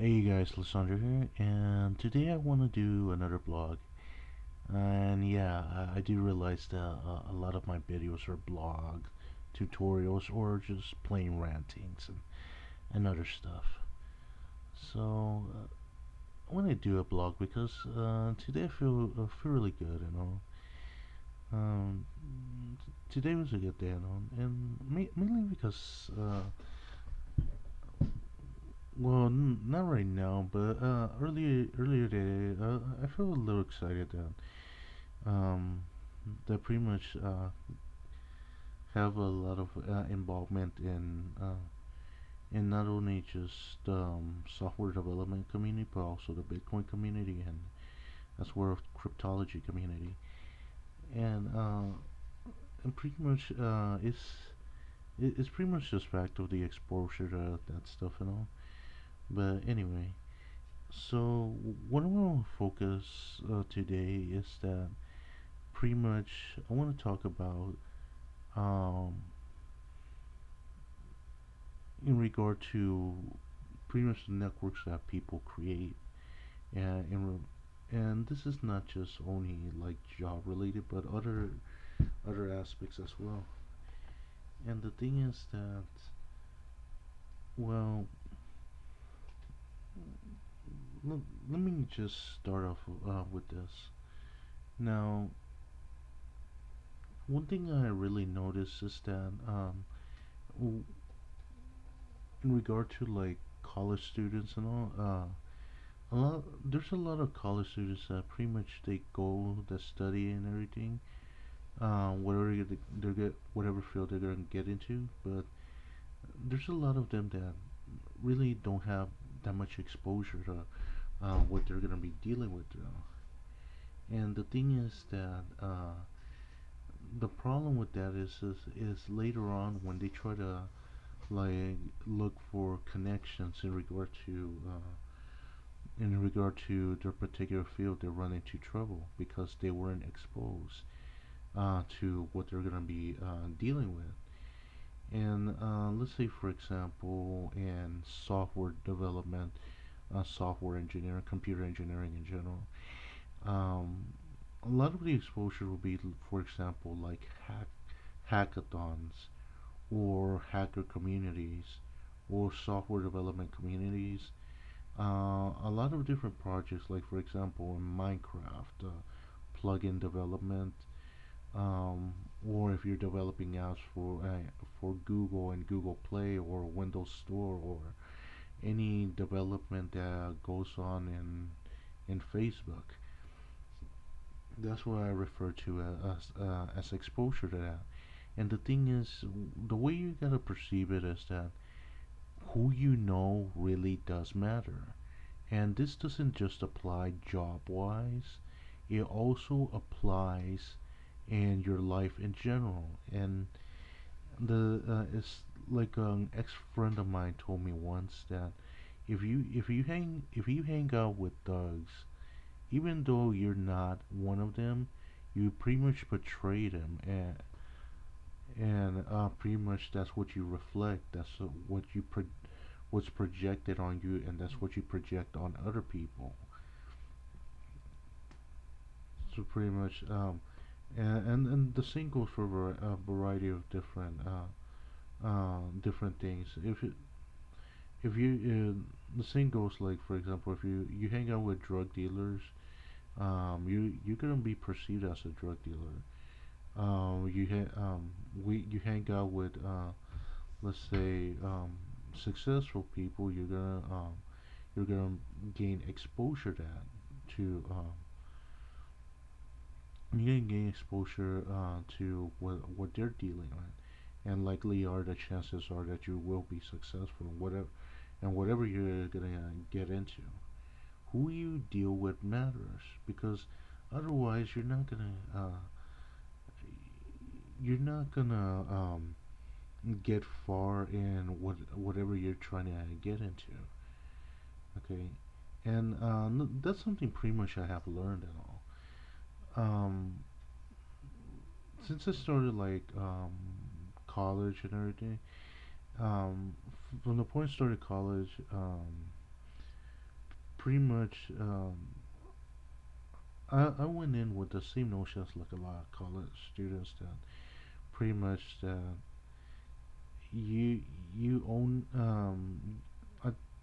Hey guys, Lysandro here, and today I want to do another blog. And yeah, I do realize that a lot of my videos are blog tutorials or just plain rantings and other stuff. So I want to do a blog because today I feel really good, you know. Um, Today was a good day, you know, and mainly because well, not right now, but earlier today, I feel a little excited um, that pretty much have a lot of involvement in not only just software development community, but also the Bitcoin community and as well as cryptology community. And and pretty much it's pretty much just fact of the exposure to that stuff and all. But anyway, so what I want to focus today is that pretty much I want to talk about um, in regard to pretty much the networks that people create, and this is not just only like job related, but other aspects as well. And the thing is that, well, let, let me just start off with this. Now, one thing I really noticed is that in regard to like college students and all, there's a lot of college students that pretty much they go the study and everything, whatever they get, whatever field they're gonna get into. But there's a lot of them that really don't have that much exposure to what they're gonna be dealing with. And the thing is that the problem with that is later on when they try to like look for connections in regard to their particular field, they run into trouble because they weren't exposed to what they're going to be dealing with. And let's say, for example, in software development, software engineering, computer engineering in general, um, a lot of the exposure will be, for example, like hackathons or hacker communities or software development communities. A lot of different projects, like for example in Minecraft, plugin development, um, or if you're developing apps for Google and Google Play or Windows Store or any development that goes on in Facebook. That's what I refer to as exposure to that. And the thing is, the way you gotta perceive it is that who you know really does matter. And this doesn't just apply job wise, it also applies in your life in general. And the it's like an ex friend of mine told me once that if you hang out with thugs, even though you're not one of them, you pretty much portray them, and pretty much that's what you reflect. That's what's projected on you, and that's what you project on other people. So pretty much, and the same goes for a variety of different things. If you the same goes like for example, if you hang out with drug dealers, you're gonna be perceived as a drug dealer. You hang out with let's say successful people, you're gonna gain exposure you're gonna gain exposure to what they're dealing with, and likely are the chances are that you will be successful in whatever you're gonna get into. Who you deal with matters because otherwise you're not gonna get far in whatever you're trying to get into. Okay, and that's something pretty much I have learned and all. Um, since I started like college and everything, from the point I started college, pretty much, I went in with the same notions like a lot of college students that pretty much that you you own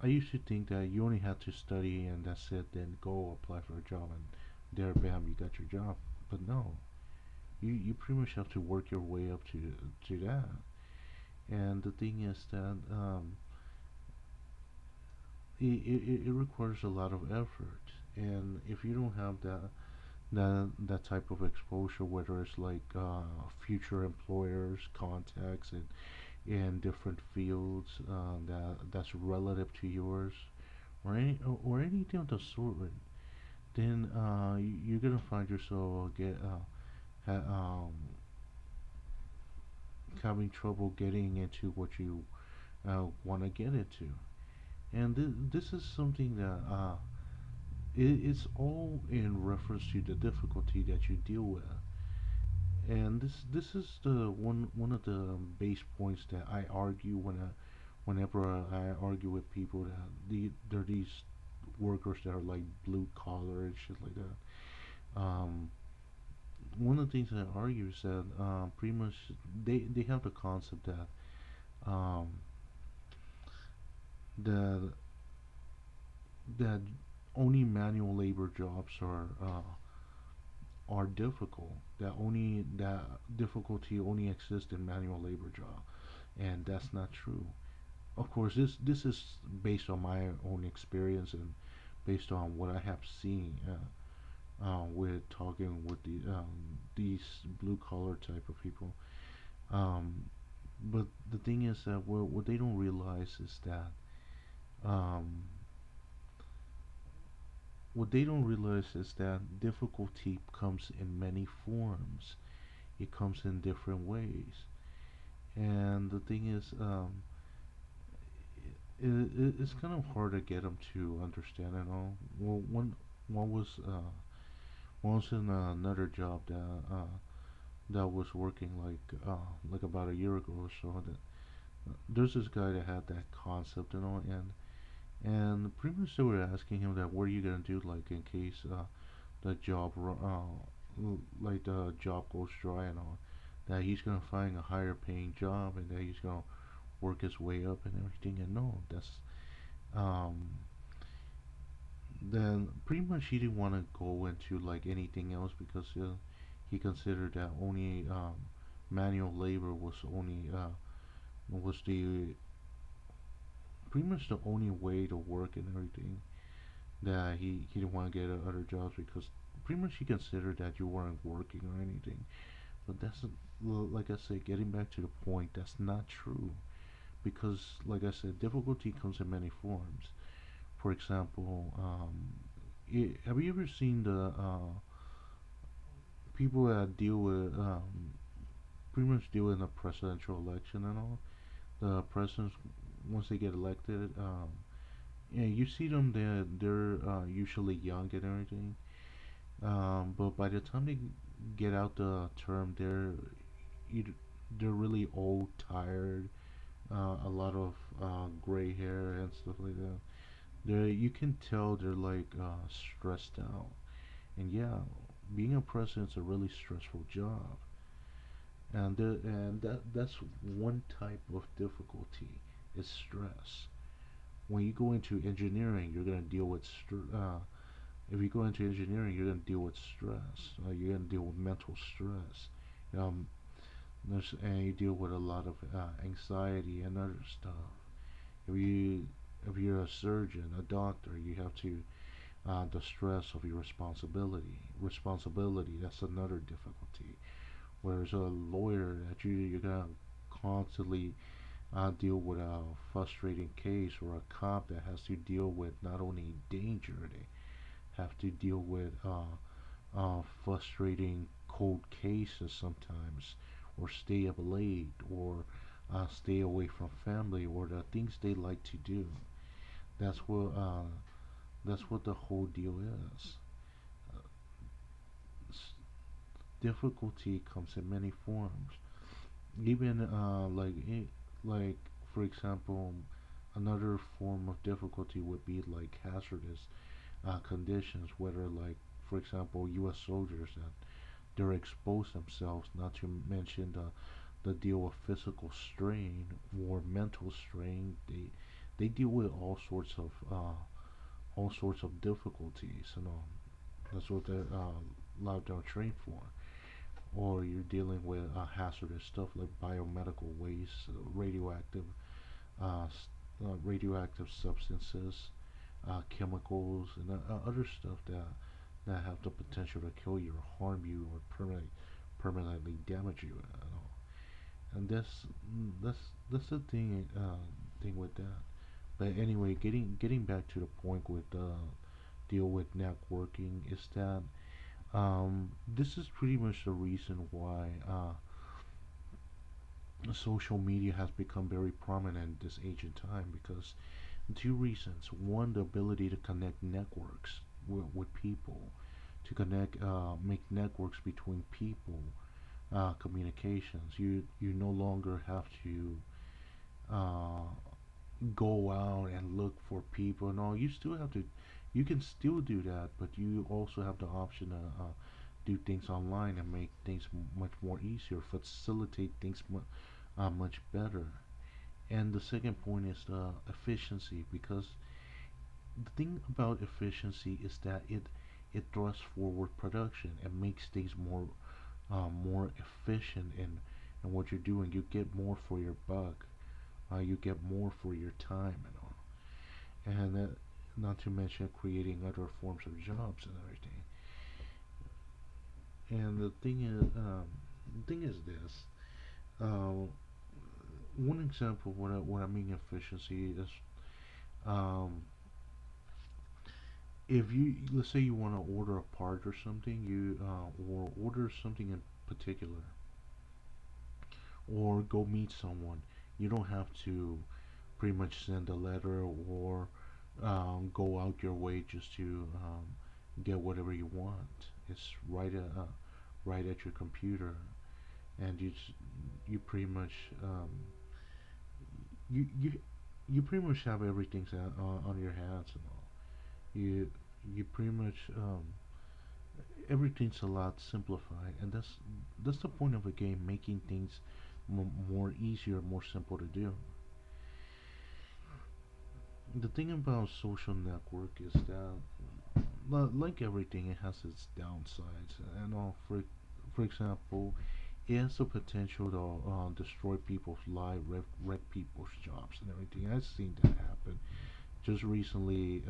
I used to think that you only had to study and that's it, then go apply for a job and there, bam, you got your job. But no, you pretty much have to work your way up to that. And the thing is that it requires a lot of effort. And if you don't have that type of exposure, whether it's like future employers, contacts, and in different fields that's relative to yours, or anything of the sort, then you're gonna find yourself having trouble getting into what you want to get into. And this is something that it's all in reference to the difficulty that you deal with. And this is the one of the base points that I argue whenever I argue with people that there are these workers that are like blue collar and shit like that. One of the things I argue is that pretty much they have the concept that um, that that only manual labor jobs are difficult. That difficulty only exists in manual labor job, and that's not true. Of course, this is based on my own experience and based on what I have seen with talking with these blue collar type of people. Um, but the thing is that what they don't realize is that um, what they don't realize is that difficulty comes in many forms. It comes in different ways, and the thing is, it's kind of hard to get them to understand it all. Well, one was one was in another job that was working like about a year ago or so. That there's this guy that had that concept and all, and pretty much they were asking him that what are you gonna do like in case the job like the job goes dry and all, that he's gonna find a higher paying job and that he's gonna work his way up and everything. And no, that's um then pretty much he didn't want to go into like anything else because he considered that only manual labor was the pretty much the only way to work and everything. That he didn't want to get other jobs because pretty much he considered that you weren't working or anything. But that's like I said, getting back to the point, that's not true because like I said, difficulty comes in many forms. For example, have you ever seen the people that deal with pretty much deal in a presidential election and all? The presidents once they get elected, yeah, you see them. They're usually young and everything. But by the time they get out the term, either, they're really old, tired, a lot of gray hair and stuff like that. You can tell they're like stressed out. And yeah, being a president is a really stressful job. And that's one type of difficulty is stress. When you go into engineering, you're gonna deal with if you go into engineering, you're gonna deal with stress. You're gonna deal with mental stress. Um, and you deal with a lot of anxiety and other stuff. If you if you're a surgeon, a doctor, you have to the stress of your responsibility, that's another difficulty. Whereas a lawyer, that you're gonna constantly deal with a frustrating case, or a cop that has to deal with not only danger, they have to deal with frustrating cold cases sometimes, or stay up late, or stay away from family, or the things they like to do. That's what uh, that's what the whole deal is. Uh, Difficulty comes in many forms. Even like for example, another form of difficulty would be like hazardous conditions, whether like for example U.S. soldiers that they're exposed themselves, not to mention the deal with physical strain or mental strain. They deal with all sorts of difficulties, that's what they're allowed to train for. Or you're dealing with hazardous stuff like biomedical waste, uh, radioactive substances, chemicals, and other stuff that have the potential to kill you or harm you or permanently damage you. And that's the thing with that. But anyway, getting back to the point with deal with networking is that this is pretty much the reason why social media has become very prominent this age and time, because two reasons. One, the ability to connect networks with people, to connect, make networks between people, communications. You no longer have to uh, go out and look for people. No, you still have to. You can still do that, but you also have the option to do things online and make things much more easier, facilitate things much better. And the second point is the efficiency, because the thing about efficiency is that it thrusts forward production and makes things more efficient in what you're doing. You get more for your buck. You get more for your time and all. And not to mention creating other forms of jobs and everything. And the thing is this. Uh, One example of what I mean efficiency is, um, if you, let's say you want to order a part or something, or order something in particular, or go meet someone, you don't have to pretty much send a letter or go out your way just to get whatever you want. It's right at your computer, and you pretty much you you you pretty much have everything on your hands and all. You you pretty much everything's a lot simplified, and that's the point of a game, making things more easier, more simple to do. The thing about social network is that, like everything, it has its downsides. And all, for example, it has the potential to destroy people's lives, wreck people's jobs, and everything. I've seen that happen. Just recently,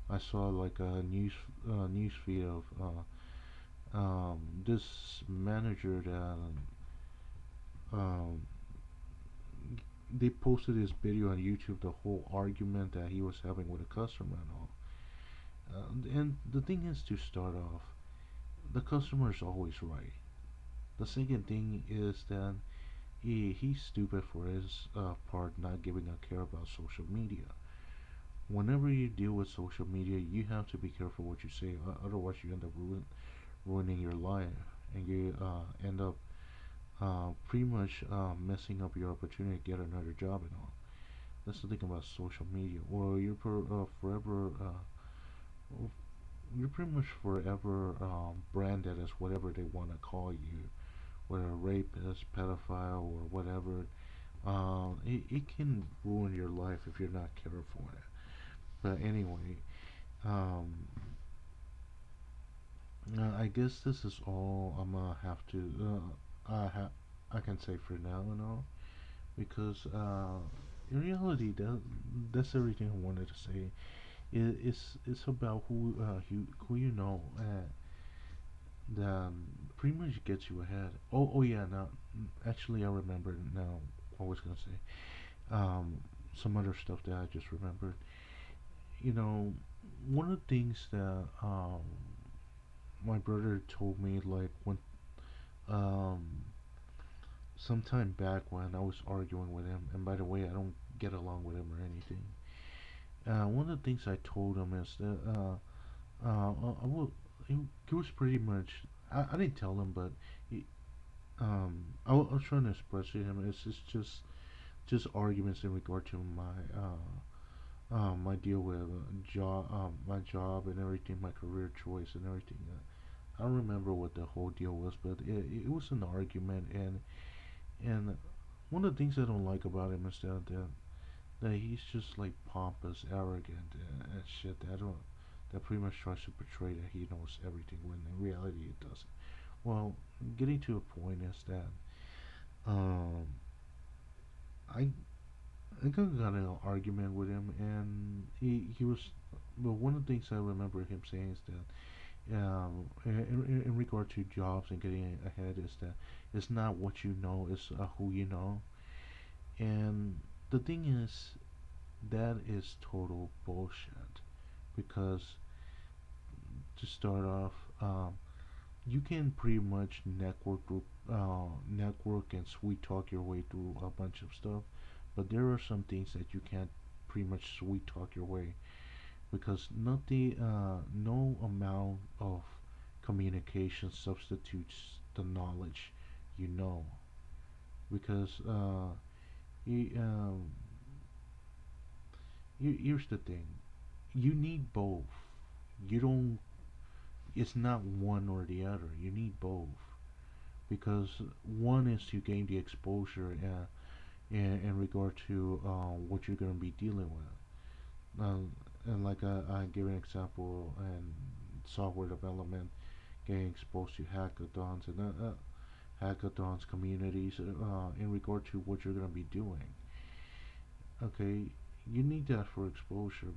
I saw like a news feed of this manager that um, they posted this video on YouTube, the whole argument that he was having with a customer and all. And the thing is, to start off, the customer is always right. The second thing is that he's stupid for his part, not giving a care about social media. Whenever you deal with social media, you have to be careful what you say, otherwise you end up ruining your life, and you end up pretty much messing up your opportunity to get another job and all. That's the thing about social media. Or forever, you're pretty much forever branded as whatever they want to call you, whether a rapist, pedophile, or whatever. It can ruin your life if you're not careful with it. But anyway, um, I guess this is all I'm gonna have to I can say for now and all, because in reality that's everything I wanted to say. It's about who you know that pretty much gets you ahead. Oh yeah, now actually I remember now what I was gonna say. Um, some other stuff that I just remembered. You know, one of the things that my brother told me, like when um sometime back when I was arguing with him, and by the way, I don't get along with him or anything. One of the things I told him is that I will. He was pretty much. I didn't tell him, but he, I was trying to express to him. It's just just arguments in regard to my deal with my job and everything, my career choice and everything. I don't remember what the whole deal was, but it was an argument, and one of the things I don't like about him is that he's just like pompous, arrogant, and shit. That pretty much tries to portray that he knows everything when in reality it doesn't. Well, getting to a point is that um, I I got in an argument with him, and he was. But one of the things I remember him saying is that in regard to jobs and getting ahead is that it's not what you know, it's who you know. And the thing is, that is total bullshit because to start off, you can pretty much network and sweet talk your way through a bunch of stuff, but there are some things that you can't pretty much sweet talk your way because no amount of communication substitutes the knowledge you know because you, here's the thing, you need both. You don't, it's not one or the other, you need both because one is to gain the exposure in regard to what you're going to be dealing with. And like I give an example in software development, getting exposed to hackathons and hackathons communities in regard to what you're going to be doing. Okay, you need that for exposure,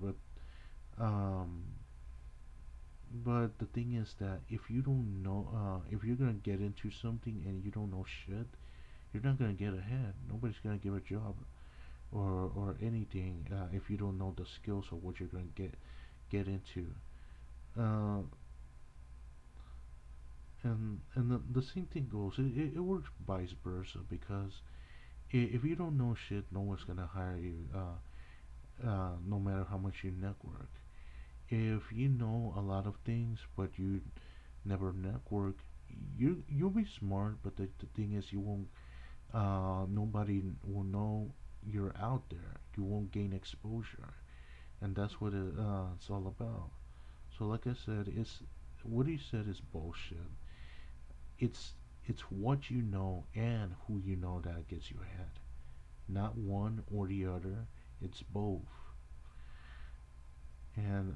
um, but the thing is that if you don't know, if you're gonna get into something and you don't know shit, you're not gonna get ahead. Nobody's gonna give a job or anything if you don't know the skills of what you're gonna get into. Uh, and the same thing goes. It works vice versa because if you don't know shit, no one's gonna hire you. No matter how much you network. If you know a lot of things but you never network, you'll be smart. But the thing is, you won't. Nobody will know you're out there. You won't gain exposure, and that's what it's all about. So, like I said, it's what he said is bullshit. It's it's what you know and who you know that gets you ahead. Not one or the other. It's both. And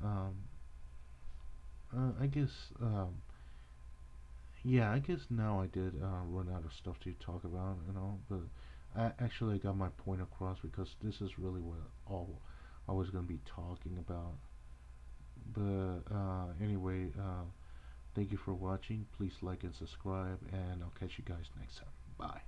I guess yeah, I guess now I did run out of stuff to talk about, but I got my point across because this is really what all I was gonna be talking about. But anyway, thank you for watching. Please like and subscribe, and I'll catch you guys next time. Bye.